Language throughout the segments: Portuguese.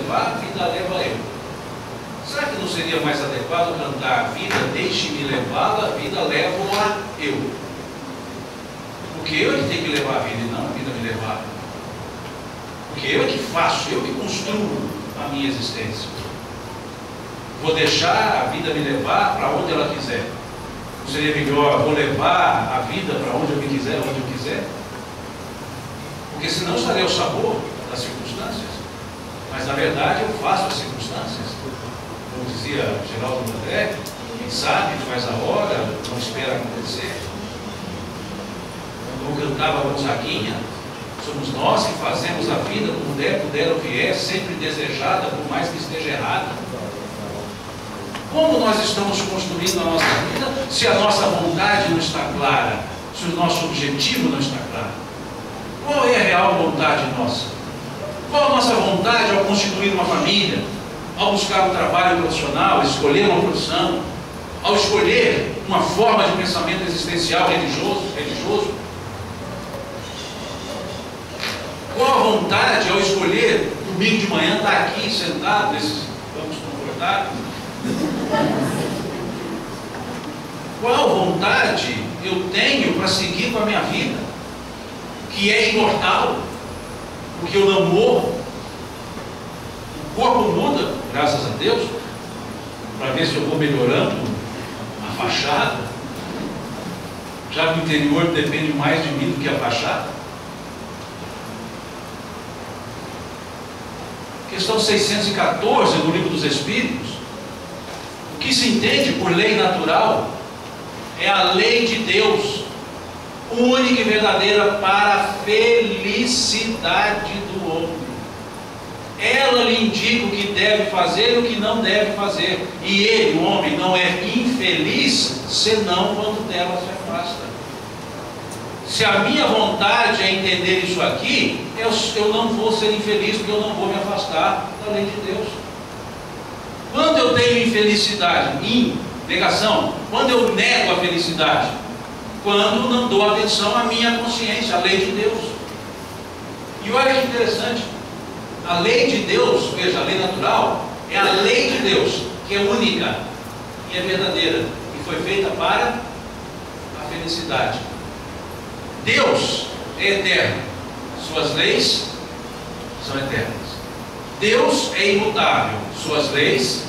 levar, a vida leva eu. Será que não seria mais adequado cantar: a vida deixe-me levá-la, a vida leva-a eu? Porque eu é que tenho que levar a vida e não a vida me levar. Porque eu é que faço, eu que construo a minha existência. Vou deixar a vida me levar para onde ela quiser. Não seria melhor, vou levar a vida para onde eu me quiser, onde eu quiser? Porque senão estaria o sabor das circunstâncias. Mas na verdade eu faço as circunstâncias. Como dizia Geraldo André, quem sabe faz a hora, não espera acontecer. Como cantava Gonzaguinha, somos nós que fazemos a vida como der, puder ou vier, sempre desejada, por mais que esteja errada. Como nós estamos construindo a nossa vida se a nossa vontade não está clara, se o nosso objetivo não está claro? Qual é a real vontade nossa? Qual a nossa vontade ao constituir uma família, ao buscar um trabalho profissional, escolher uma profissão, ao escolher uma forma de pensamento existencial religioso? Qual a vontade ao escolher domingo de manhã estar aqui sentado nesses bancos confortáveis? Qual vontade eu tenho para seguir com a minha vida, que é imortal, porque eu não morro? O corpo muda, graças a Deus, para ver se eu vou melhorando a fachada, já que o interior depende mais de mim do que a fachada. Questão 614 do Livro dos Espíritos. O que se entende por lei natural é a lei de Deus, única e verdadeira para a felicidade do homem. Ela lhe indica o que deve fazer e o que não deve fazer. E ele, o homem, não é infeliz senão quando dela se afasta. Se a minha vontade é entender isso aqui, eu não vou ser infeliz, porque eu não vou me afastar da lei de Deus. Quando eu tenho infelicidade, negação, quando eu nego a felicidade, quando não dou atenção à minha consciência, à lei de Deus. E olha que interessante, a lei de Deus, veja, a lei natural, é a lei de Deus, que é única e é verdadeira, e foi feita para a felicidade. Deus é eterno, suas leis são eternas. Deus é imutável, suas leis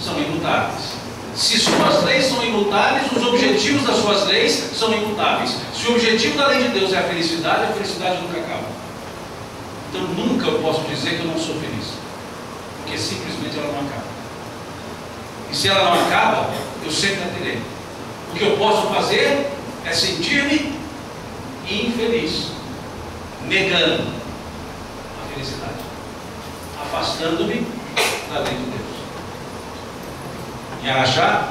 são imutáveis. Se suas leis são imutáveis, os objetivos das suas leis são imutáveis. Se o objetivo da lei de Deus é a felicidade nunca acaba. Então nunca eu posso dizer que eu não sou feliz, porque simplesmente ela não acaba. E se ela não acaba, eu sempre a terei. O que eu posso fazer é sentir-me infeliz, negando a felicidade, afastando-me da lei de Deus. Em Araxá,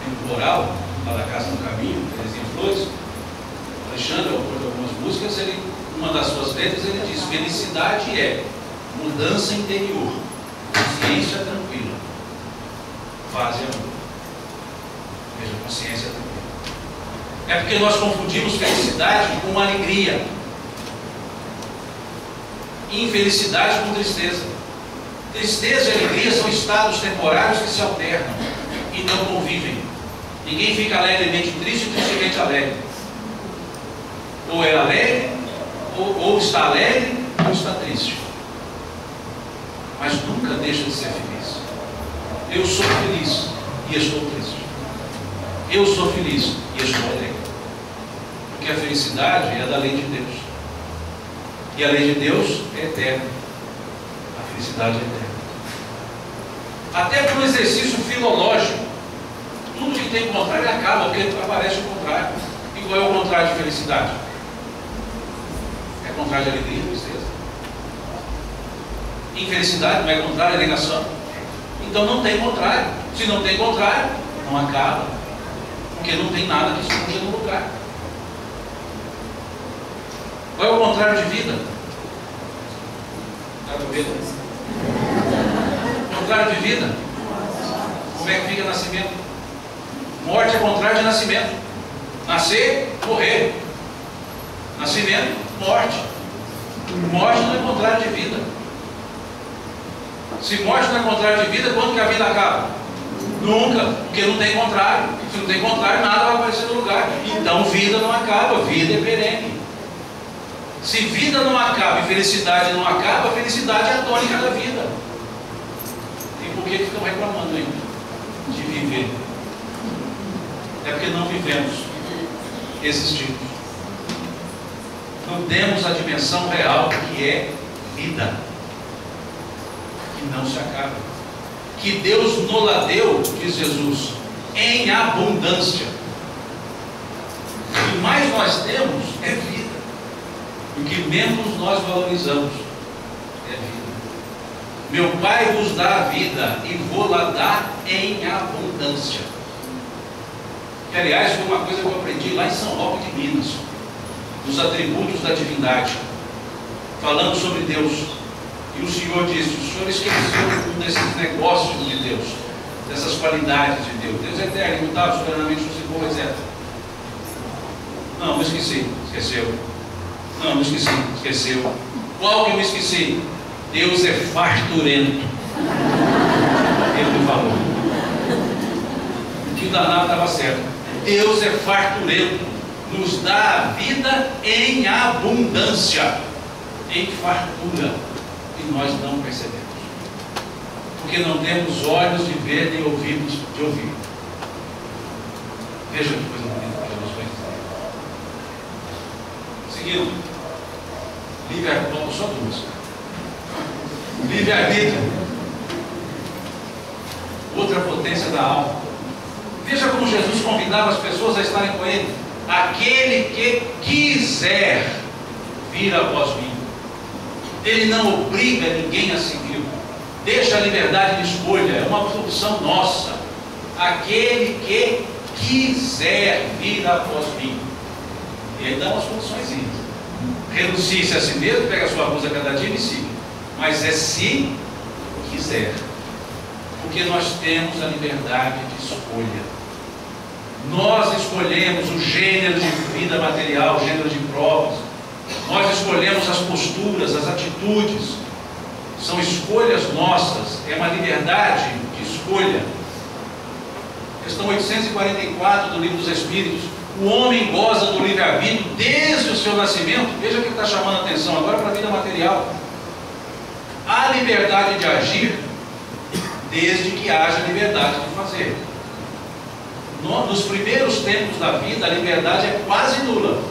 em plural, lá da Casa do Caminho, Terezinha Flores, Alexandre, autor de algumas músicas, uma das suas letras, ele diz: felicidade é mudança interior, consciência tranquila, paz e amor. Veja, consciência tranquila. É porque nós confundimos felicidade com alegria, infelicidade com tristeza. Tristeza e alegria são estados temporários que se alternam e não convivem. Ninguém fica alegremente triste e tristemente alegre. Ou é alegre, ou está alegre, ou está triste. Mas nunca deixa de ser feliz. Eu sou feliz e estou triste. Eu sou feliz e estou alegre. Porque a felicidade é da lei de Deus. E a lei de Deus é eterna. A felicidade é eterna. Até por um exercício filológico, tudo que tem contrário acaba, porque aparece o contrário. E qual é o contrário de felicidade? É contrário de alegria e tristeza. Infelicidade não é contrário, é negação. Então não tem contrário. Se não tem contrário, não acaba. Porque não tem nada que esteja no lugar. Qual é o contrário de vida? Contrário de vida? Como é que fica nascimento? Morte é contrário de nascimento. Nascer, morrer. Nascimento, morte. Morte não é contrário de vida. Se morte não é contrário de vida, quando que a vida acaba? Nunca, porque não tem contrário. Se não tem contrário, nada vai aparecer no lugar. Então vida não acaba, vida é perene. Se vida não acaba e felicidade não acaba, felicidade é a tônica da vida. E por que estão reclamando ainda de viver? É porque não vivemos esses tipos. Não temos a dimensão real que é vida, que não se acaba, que Deus nos deu, diz Jesus, em abundância. O que mais nós temos é vida. O que menos nós valorizamos é vida. Meu Pai vos dá a vida e vou lá dar em abundância. Que, aliás, foi uma coisa que eu aprendi lá em São Roque de Minas, dos atributos da divindade, falando sobre Deus. E o Senhor disse: o Senhor esqueceu um desses negócios de Deus, dessas qualidades de Deus. Deus é eterno, imutável, soberanamente justificou, etc. Não esqueci. Esqueceu. Não esqueci. Esqueceu. Qual que eu esqueci? Deus é farturento. Ele me falou. O que o danado estava certo. Deus é farturento. Nos dá a vida em abundância, em fartura, e nós não percebemos, porque não temos olhos de ver nem ouvidos de ouvir. Veja que coisa bonita que nós vamos. Seguindo, livre-arbítrio, só duas. Livre-arbítrio, outra potência da alma. Veja como Jesus convidava as pessoas a estarem com Ele. Aquele que quiser vir após mim. Ele não obriga ninguém a segui-lo. Deixa a liberdade de escolha, é uma opção nossa. Aquele que quiser vir após mim. E aí dá umas condições. Renuncie-se a si mesmo, pega a sua cruz a cada dia e me siga. Mas é se quiser. Porque nós temos a liberdade de escolha. Nós escolhemos o gênero de vida material, o gênero de provas. Nós escolhemos as posturas, as atitudes. São escolhas nossas. É uma liberdade de escolha. Questão 844 do Livro dos Espíritos. O homem goza do livre-arbítrio desde o seu nascimento. Veja que está chamando a atenção agora para a vida material. Há liberdade de agir desde que haja liberdade de fazer. Nos primeiros tempos da vida, a liberdade é quase nula.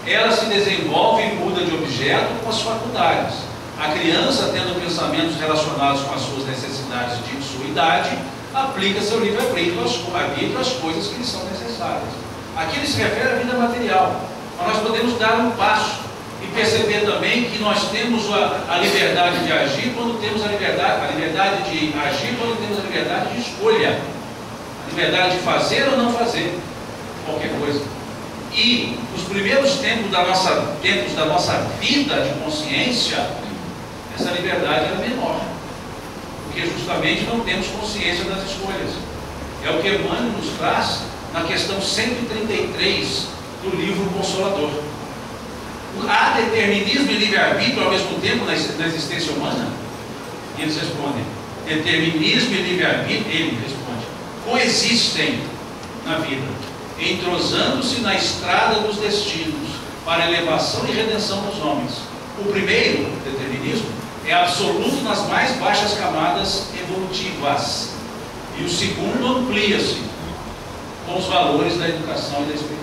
Ela se desenvolve e muda de objeto com as faculdades. A criança, tendo pensamentos relacionados com as suas necessidades de sua idade, aplica seu livre-arbítrio às coisas que lhe são necessárias. Aqui ele se refere à vida material. Mas nós podemos dar um passo e perceber também que nós temos a liberdade de agir quando temos a liberdade de agir quando temos a liberdade de escolha. Liberdade de fazer ou não fazer qualquer coisa. E nos primeiros tempos da nossa vida de consciência, essa liberdade era menor, porque justamente não temos consciência das escolhas. É o que Emmanuel nos traz na questão 133 do livro Consolador. Há determinismo e livre-arbítrio ao mesmo tempo na existência humana? E eles respondem: determinismo e livre-arbítrio, ele responde, coexistem na vida, entrosando-se na estrada dos destinos para a elevação e redenção dos homens. O primeiro, determinismo, é absoluto nas mais baixas camadas evolutivas, e o segundo amplia-se com os valores da educação e da experiência.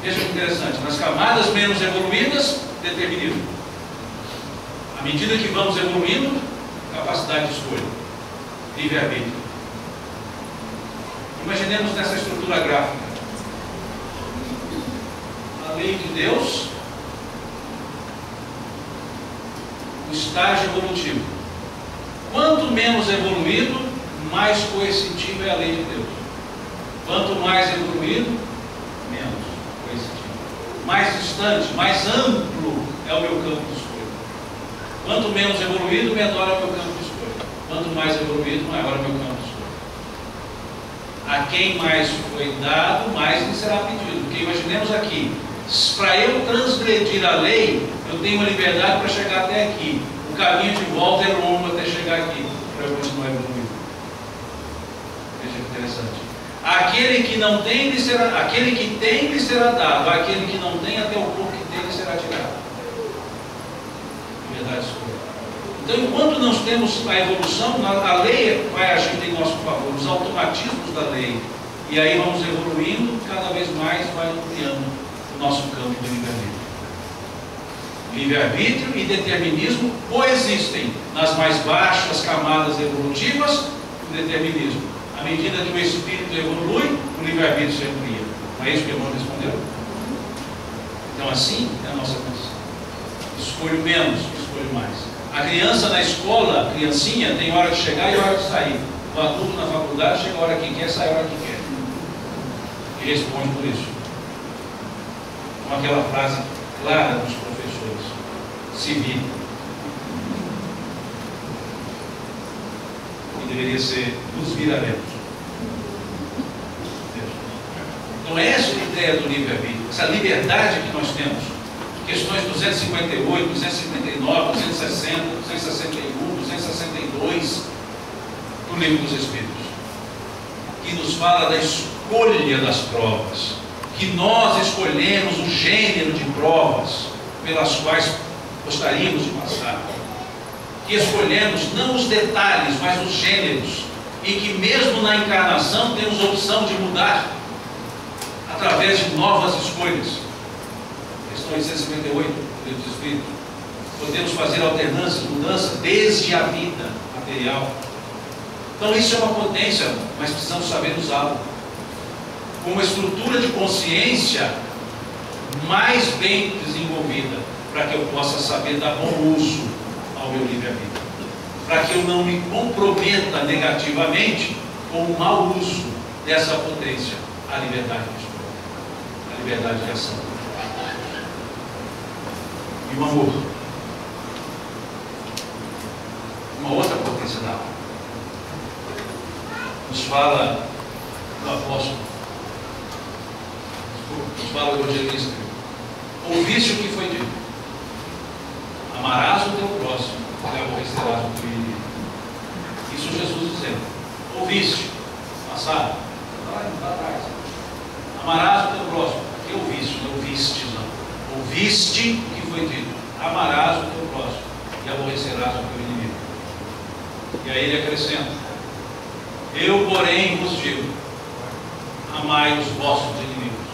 Veja que interessante, nas camadas menos evoluídas, determinismo. À medida que vamos evoluindo, capacidade de escolha, livre-arbítrio. Imaginemos nessa estrutura gráfica a lei de Deus, o estágio evolutivo. Quanto menos evoluído, mais coercitiva é a lei de Deus. Quanto mais evoluído, menos coercitiva. Mais distante, mais amplo é o meu campo de escolha. Quanto menos evoluído, menor é o meu campo de escolha. Quanto mais evoluído, maior é o meu campo de escolha. A quem mais foi dado, mais lhe será pedido. Porque imaginemos aqui, para eu transgredir a lei, eu tenho uma liberdade para chegar até aqui. O o caminho de volta é longo até chegar aqui, para eu continuar evoluindo. Veja que interessante. Aquele que tem lhe será dado, aquele que não tem, até o pouco que tem lhe será tirado. Verdade escolha. Então, enquanto nós temos a evolução, a lei vai agindo em nosso favor, os automatismos da lei. E aí vamos evoluindo, cada vez mais vai ampliando o nosso campo de livre-arbítrio. Livre-arbítrio e determinismo coexistem nas mais baixas camadas evolutivas do determinismo. À medida que o espírito evolui, o livre-arbítrio se amplia. Não é isso que o irmão respondeu? Então, assim é a nossa condição. Escolho menos, escolho mais. A criança na escola, a criancinha, tem hora de chegar e hora de sair. O adulto na faculdade chega a hora que quer, sai a hora que quer. E responde por isso. Com aquela frase clara dos professores: se vira. E deveria ser nos viraremos. Então essa é a ideia do livre-arbítrio, essa liberdade que nós temos. Questões 258, 259, 260, 261, 262 do Livro dos Espíritos, que nos fala da escolha das provas, que nós escolhemos o gênero de provas pelas quais gostaríamos de passar, que escolhemos não os detalhes, mas os gêneros, e que mesmo na encarnação temos a opção de mudar através de novas escolhas. Questão 858 do Livro dos Espíritos. Podemos fazer alternância, mudança desde a vida material. Então isso é uma potência, mas precisamos saber usá-la. Com uma estrutura de consciência mais bem desenvolvida, para que eu possa saber dar bom uso ao meu livre-arbítrio. Para que eu não me comprometa negativamente com o mau uso dessa potência, a liberdade de escolha, a liberdade de ação. E o amor. Uma outra potência da alma. Nos fala do apóstolo, nos fala do evangelista: ouviste o que foi dito, amarás o teu próximo e aborrecerás o teu inimigo. Isso Jesus dizendo. Ouviste, passado, lá atrás. Amarás o teu próximo. Que ouviste, não ouviste, não. Ouviste o que foi dito, amarás o teu próximo e aborrecerás o teu inimigo. E aí ele acrescenta: eu, porém, vos digo, amai os vossos inimigos,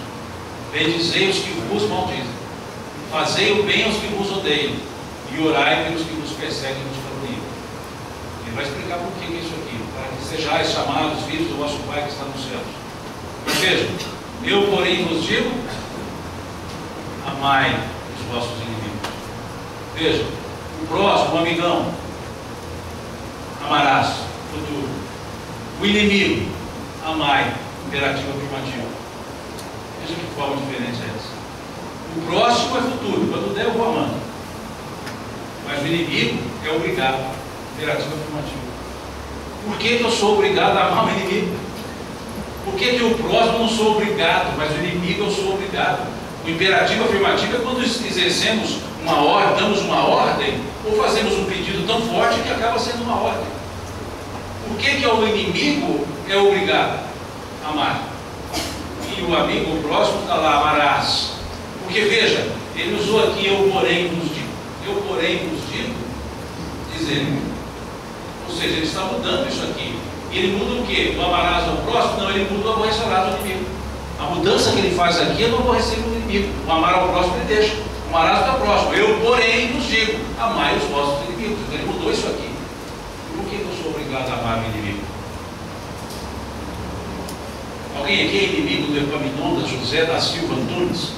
bendizei os que vos maldizem, fazei o bem aos que vos odeiam, e orai pelos que vos perseguem e vos caluniam. Ele vai explicar por que é isso aqui: para que sejais chamados filhos do vosso Pai que está nos céus. Mas vejam, eu, porém, vos digo, amai os vossos inimigos. Veja, o próximo, o amigão, amarás, futuro. O inimigo, amai, imperativo afirmativo. Veja que forma diferente é essa. O próximo é futuro, quando der eu vou amando. Mas o inimigo é obrigado, imperativo afirmativo. Por que eu sou obrigado a amar o inimigo? Por que o próximo eu não sou obrigado, mas o inimigo eu sou obrigado? O imperativo afirmativo é quando exercemos uma ordem, damos uma ordem, ou fazemos um pedido tão forte que acaba sendo uma ordem. Por que o inimigo é obrigado a amar? E o amigo, o próximo, está lá, amarás. Porque veja, ele usou aqui eu porém vos digo. Eu porém vos digo, diz ele. Ou seja, ele está mudando isso aqui. E ele muda o quê? Do amarás ao próximo? Não, ele muda o aborrecerás ao inimigo. A mudança que ele faz aqui é não aborrecer o inimigo. O amar ao próximo ele deixa. O amarás ao próximo. Eu porém vos digo, amai os vossos inimigos. Então ele mudou isso aqui. Por que eu sou obrigado a amar o inimigo? Alguém aqui é inimigo do Epaminondas José da Silva Antunes?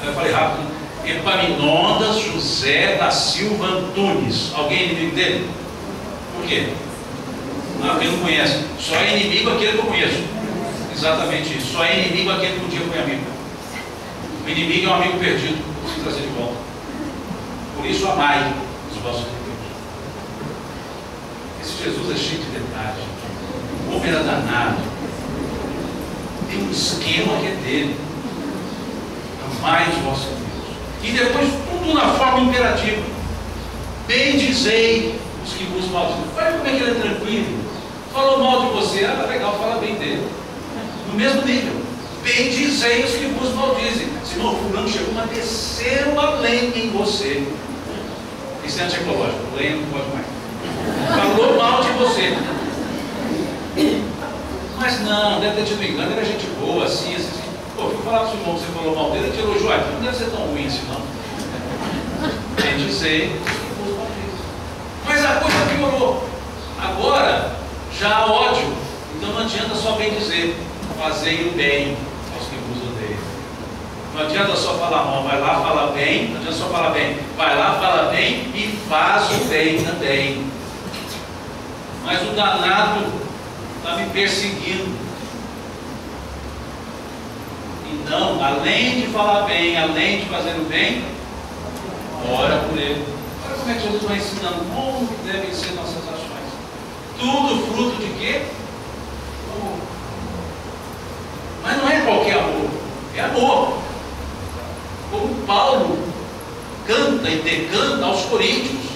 Eu falei rápido. Epaminondas José da Silva Antunes. Alguém é inimigo dele? Por quê? Não, quem não conhece. Só é inimigo aquele que eu conheço. Exatamente isso. Só é inimigo aquele que um dia foi amigo. O inimigo é um amigo perdido. Preciso trazer de volta. Por isso amai os vossos inimigos. Esse Jesus é cheio de detalhes. O homem era danado. Tem um esquema que é dele. Amai os vossos inimigos. E depois tudo na forma imperativa. Bendizei os que vos maldizem. Olha como é que ele é tranquilo. Falou mal de você, legal, fala bem dele. No mesmo nível. Bendizei os que vos maldizem. Senão o fulano chegou, mas desceram a lenha em você. Isso é antiecológico, lenha não pode mais. Falou mal de você. Mas não, deve ter tido engano, ele é gente boa, assim. Pô, fui falar para o seu irmão que você falou mal dele, ele te elogiou, não deve ser tão ruim assim, não. Bendizei. Mas a coisa piorou. Agora, já há ódio. Então não adianta só bem dizer, fazei o bem aos que vos odeiam. Não adianta só falar mal, vai lá, fala bem. Não adianta só falar bem, vai lá, fala bem e faz o bem também. Mas o danado está me perseguindo. Então, além de falar bem, além de fazer o bem, ora por ele. Olha como é que Jesus vai ensinando como devem ser nossas ações. Tudo fruto de quê? Amor. Mas não é qualquer amor, é amor. Como Paulo canta e decanta aos coríntios.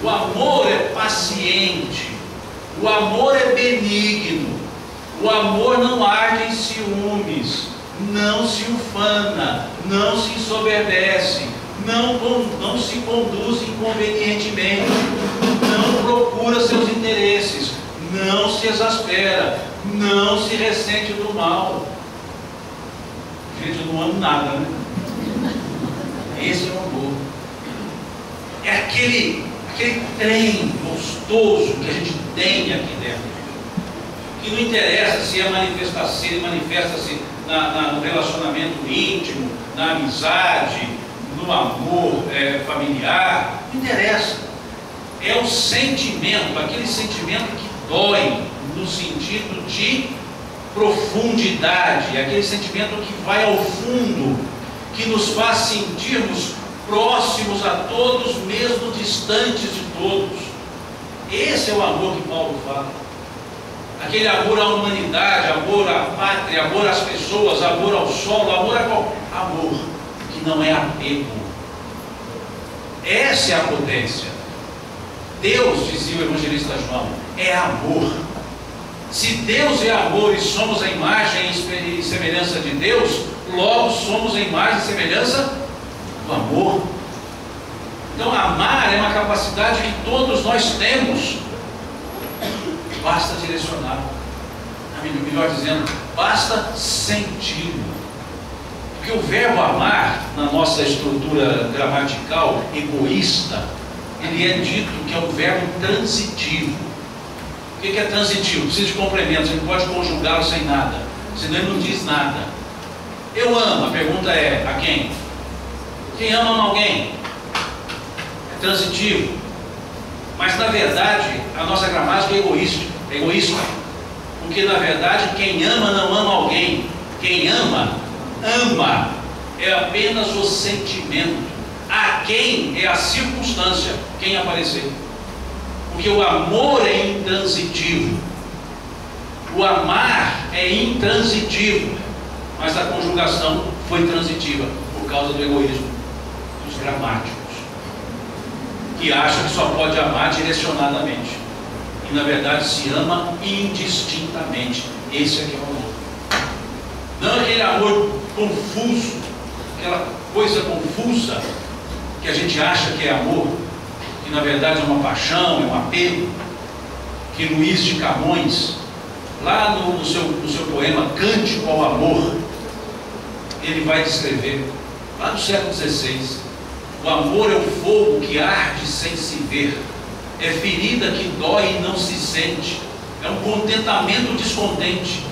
O amor é paciente, o amor é benigno, o amor não arde em ciúmes, não se ufana, não se ensoberbece, não se conduz inconvenientemente, não procura seus interesses, não se exaspera, não se ressente do mal. Gente, eu não amo nada, né? Esse é o amor. É aquele trem gostoso que a gente tem aqui dentro, que não interessa se manifesta-se no relacionamento íntimo, na amizade, no amor familiar, não interessa. É o sentimento, aquele sentimento que dói no sentido de profundidade, aquele sentimento que vai ao fundo, que nos faz sentirmos próximos a todos, mesmo distantes de todos. Esse é o amor que Paulo fala. Aquele amor à humanidade, amor à pátria, amor às pessoas, amor ao solo, amor que não é apego. Essa é a potência. Deus, dizia o evangelista João, é amor. Se Deus é amor e somos a imagem e semelhança de Deus, logo somos a imagem e semelhança do amor. Então amar é uma capacidade que todos nós temos. Basta direcionar. Melhor dizendo, basta sentir. Porque o verbo amar, na nossa estrutura gramatical egoísta, ele é dito que é um verbo transitivo. O que é transitivo? Precisa de complemento, você não pode conjugá-lo sem nada, senão ele não diz nada. Eu amo, a pergunta é, a quem? Quem ama alguém? É transitivo. Mas na verdade, a nossa gramática é egoísta. Porque na verdade, quem ama não ama alguém. Quem ama, ama. É apenas o sentimento. A quem é a circunstância, quem aparecer. Porque o amor é intransitivo. O amar é intransitivo. Mas a conjugação foi transitiva por causa do egoísmo dos gramáticos, que acham que só pode amar direcionadamente. E na verdade se ama indistintamente. Esse aqui é o amor. Não aquele amor confuso, aquela coisa confusa que a gente acha que é amor, que na verdade é uma paixão, é um apego, que Luís de Camões, lá no seu poema Cântico ao Amor, ele vai descrever, lá no século XVI, o amor é o fogo que arde sem se ver, é ferida que dói e não se sente, é um contentamento descontente,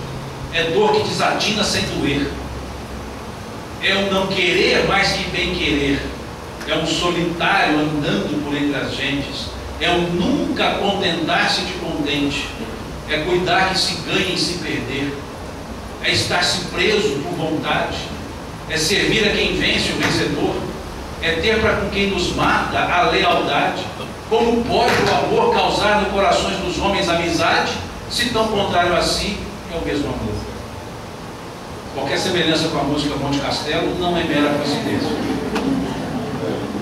é dor que desatina sem doer, é um não querer mais que bem querer, é um solitário andando por entre as gentes, é um nunca contentar-se de contente, é cuidar que se ganhe e se perder, é estar-se preso por vontade, é servir a quem vence o vencedor, é ter para com quem nos mata a lealdade. Como pode o amor causar no corações dos homens amizade, se tão contrário a si é o mesmo amor? Qualquer semelhança com a música Monte Castelo não é mera coincidência.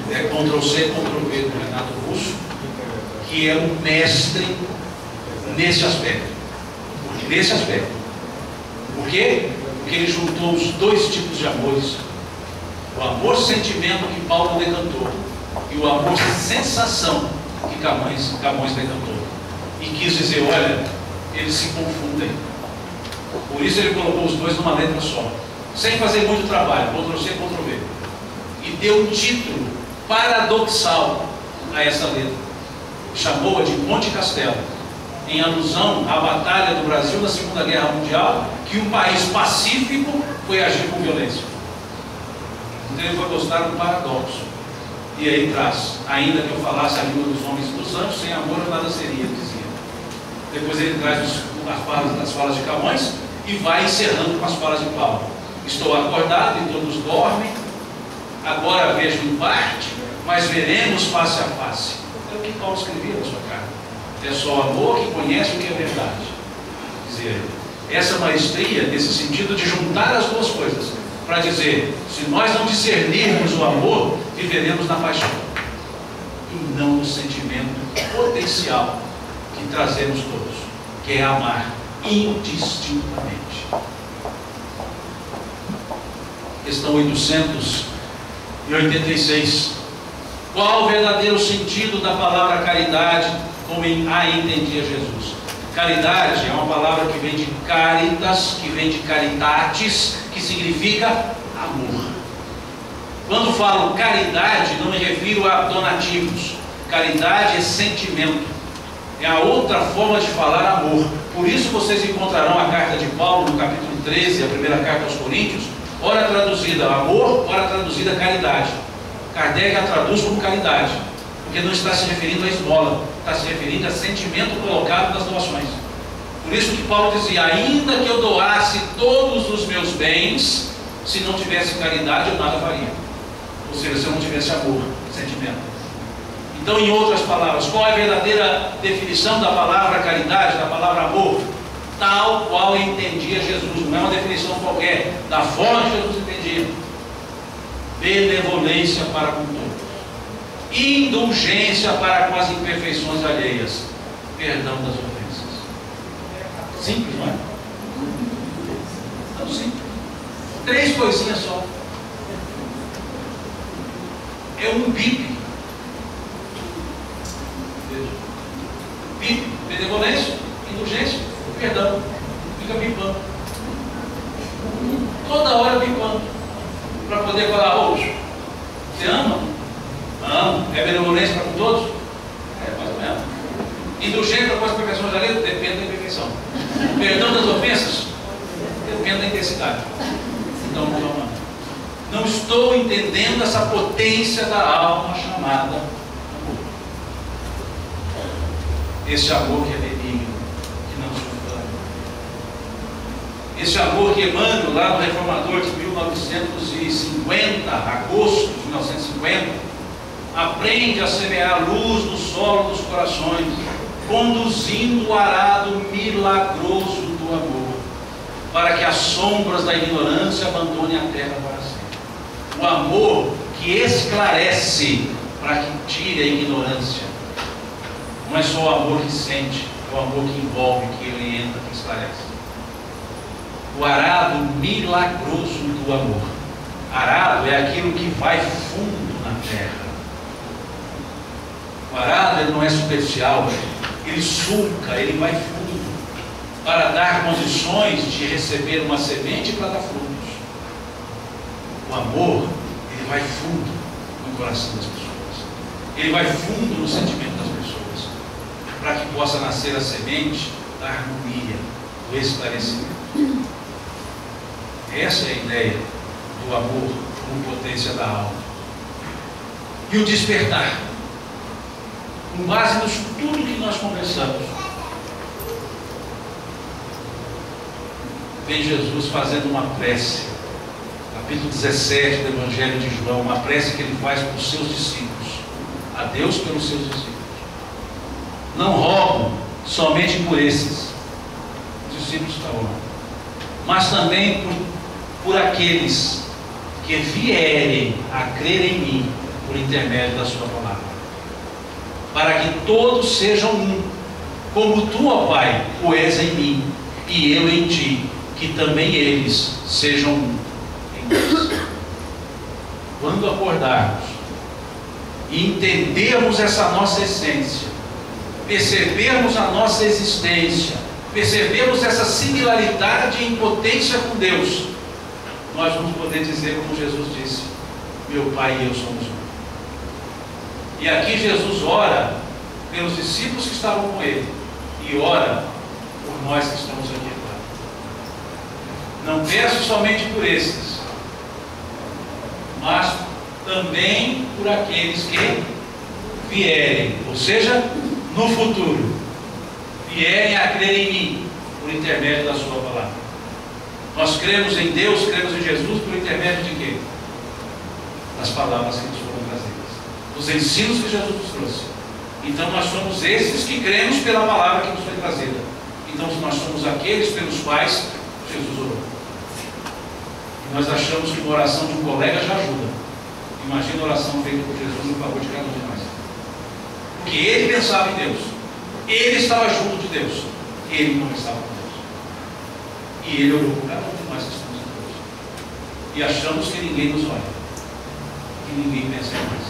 Ctrl+C, Ctrl+V do Renato Russo, que é um mestre nesse aspecto. Nesse aspecto. Por quê? Porque ele juntou os dois tipos de amores. O amor-sentimento que Paulo decantou e o amor-sensação que Camões decantou. E quis dizer, olha, eles se confundem. Por isso ele colocou os dois numa letra só, sem fazer muito trabalho, Ctrl+C, Ctrl+V. E deu um título paradoxal a essa letra. Chamou-a de Monte Castelo, em alusão à batalha do Brasil na Segunda Guerra Mundial, que um país pacífico foi agir com violência. Então ele foi mostrar um paradoxo. E aí traz, ainda que eu falasse a língua dos homens e dos anjos, sem amor eu nada seria, dizia. Depois ele traz as falas de Camões e vai encerrando com as falas de Paulo. Estou acordado e todos dormem, agora vejo em parte, mas veremos face a face. É o que Paulo escrevia na sua carta. É só o amor que conhece o que é verdade. Dizer, essa maestria, nesse sentido de juntar as duas coisas, para dizer, se nós não discernirmos o amor, viveremos na paixão, e não no sentimento potencial que trazemos todos, que é amar indistintamente. Questão 886. Qual o verdadeiro sentido da palavra caridade, como a entendia Jesus? Caridade é uma palavra que vem de caritas, que vem de caritatis, que significa amor. Quando falo caridade, não me refiro a donativos. Caridade é sentimento. É a outra forma de falar amor. Por isso vocês encontrarão a carta de Paulo no capítulo 13, a primeira carta aos Coríntios, ora traduzida amor, ora traduzida caridade. Kardec a traduz como caridade, porque não está se referindo à esmola, está se referindo a sentimento colocado nas doações. Por isso que Paulo dizia, ainda que eu doasse todos os meus bens, se não tivesse caridade eu nada faria. Ou seja, se eu não tivesse amor, sentimento. Então, em outras palavras, qual é a verdadeira definição da palavra caridade, da palavra amor? Tal qual entendia Jesus, não é uma definição qualquer, da forma que Jesus entendia. Benevolência para com todos, indulgência para com as imperfeições alheias, perdão das ofensas. Simples, não é? Tão simples. 3 coisinhas só. É um bip. Bip, benevolência, indulgência, perdão. Fica bipando. Toda hora bipando. Para poder falar, hoje, você ama? Amo. É benevolência para com todos? É, mais ou menos. Indulgência para com as perfeições da lei? Depende da imperfeição. Perdão das ofensas? Depende da intensidade. Então, não estou entendendo essa potência da alma chamada amor. Esse amor que é benigno, que não suflama. Esse amor que Emmanuel, lá no Reformador de 1950, agosto de 1950, aprende a semear a luz no solo dos corações, conduzindo o arado milagroso do amor, para que as sombras da ignorância abandonem a terra para sempre. O amor que esclarece, para que tire a ignorância. Não é só o amor que sente, é o amor que envolve, que orienta, que esclarece. O arado milagroso do amor. Arado é aquilo que vai fundo na terra. O arado ele não é superficial, ele sulca, ele vai fundo, para dar condições de receber uma semente para dar frutos. O amor, ele vai fundo no coração das pessoas, ele vai fundo no sentimento das pessoas, para que possa nascer a semente da harmonia, do esclarecimento. Essa é a ideia do amor como potência da alma. E o despertar, com base nisso tudo que nós conversamos, vem Jesus fazendo uma prece, capítulo 17 do Evangelho de João, uma prece que ele faz para os seus discípulos, a Deus pelos seus discípulos. Não rogo somente por esses, os discípulos estão, mas também por aqueles que vierem a crer em mim por intermédio da sua palavra, para que todos sejam um, como tu, ó Pai, o és em mim e eu em ti, que também eles sejam um em nós. Quando acordarmos e entendermos essa nossa essência, percebermos a nossa existência, percebermos essa similaridade em potência com Deus, nós vamos poder dizer como Jesus disse: meu Pai e eu somos um. E aqui Jesus ora pelos discípulos que estavam com ele e ora por nós que estamos aqui agora. Não peço somente por esses, mas também por aqueles que vierem, ou seja, no futuro, vierem a crer em mim por intermédio da sua palavra. Nós cremos em Deus, cremos em Jesus por intermédio de quê? Das palavras que nos foram trazidas, dos ensinos que Jesus nos trouxe. Então nós somos esses que cremos pela palavra que nos foi trazida. Então nós somos aqueles pelos quais Jesus orou. E nós achamos que uma oração de um colega já ajuda. Imagina a oração feita por Jesus no favor de cada um de nós. Porque ele pensava em Deus, ele estava junto de Deus, ele não estava com Deus. E ele orou por cada um de nós que estamos em Deus. E achamos que ninguém nos olha, que ninguém pensa em nós.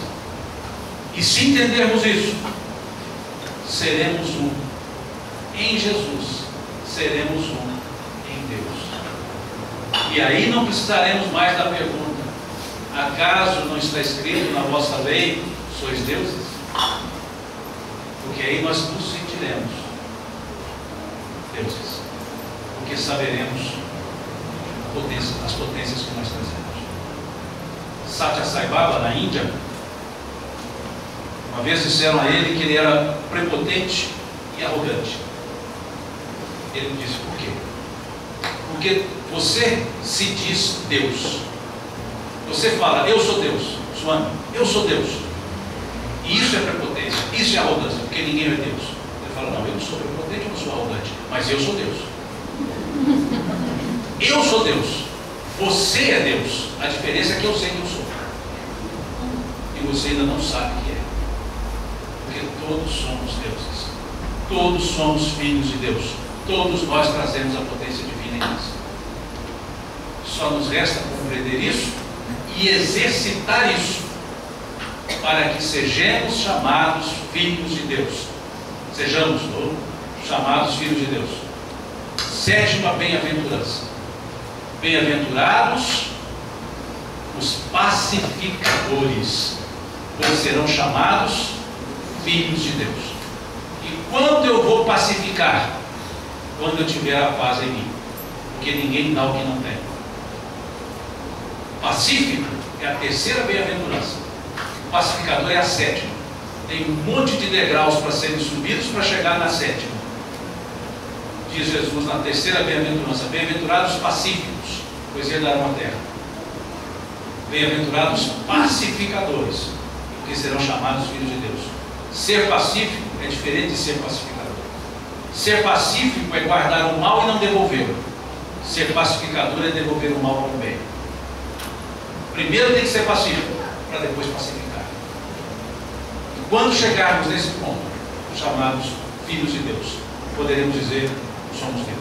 E se entendermos isso, seremos um em Jesus, seremos um em Deus. E aí não precisaremos mais da pergunta: acaso não está escrito na vossa lei, sois deuses? Porque aí nós nos sentiremos deuses, porque saberemos as potências que nós trazemos. Satya Sai Baba, na Índia, uma vez disseram a ele que ele era prepotente e arrogante. Ele disse: por quê? Porque você se diz Deus. Você fala: eu sou Deus. Swami, eu sou Deus. E isso é prepotência, isso é arrogância, porque ninguém é Deus. Ele fala: não, eu não sou prepotente, eu não sou arrogante, mas eu sou Deus. Eu sou Deus. Você é Deus. A diferença é que eu sei que eu sou. E você ainda não sabe que é. Porque todos somos deuses. Todos somos filhos de Deus. Todos nós trazemos a potência divina em nós. Só nos resta compreender isso e exercitar isso, para que sejamos chamados filhos de Deus. Sejamos chamados filhos de Deus. Sétima bem-aventurança: bem-aventurados os pacificadores, pois serão chamados filhos de Deus. E quando eu vou pacificar? Quando eu tiver a paz em mim, porque ninguém dá o que não tem. Pacífico é a terceira bem-aventurança. O pacificador é a sétima. Tem um monte de degraus para serem subidos para chegar na sétima. Diz Jesus na terceira bem-aventurança: bem-aventurados pacíficos, pois herdarão a terra. Bem-aventurados pacificadores, porque serão chamados filhos de Deus. Ser pacífico é diferente de ser pacificador. Ser pacífico é guardar o mal e não devolvê-lo. Ser pacificador é devolver o mal ao bem. Primeiro tem que ser pacífico, para depois pacificar. E quando chegarmos nesse ponto, chamados filhos de Deus, poderemos dizer: somos deuses.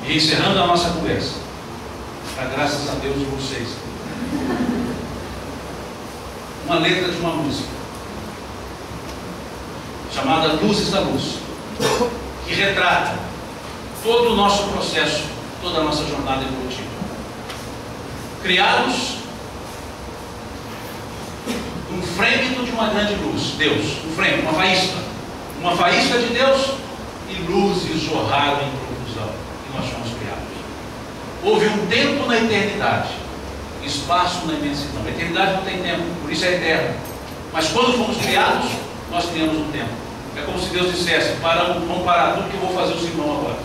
E encerrando a nossa conversa, para graças a Deus de vocês, uma letra de uma música chamada Luzes da Luz, que retrata todo o nosso processo, toda a nossa jornada evolutiva. Criados um frêmito de uma grande luz, Deus, um frêmito, uma faísca de Deus, e luzes jorraram em profusão, e nós fomos criados. Houve um tempo na eternidade, espaço na imensidão. A eternidade não tem tempo, por isso é eterno. Mas quando fomos criados, nós criamos um tempo. É como se Deus dissesse: vamos parar tudo que eu vou fazer o Simão agora.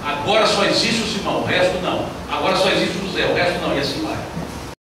Agora só existe o Simão, o resto não. Agora só existe o José, o resto não, e assim vai.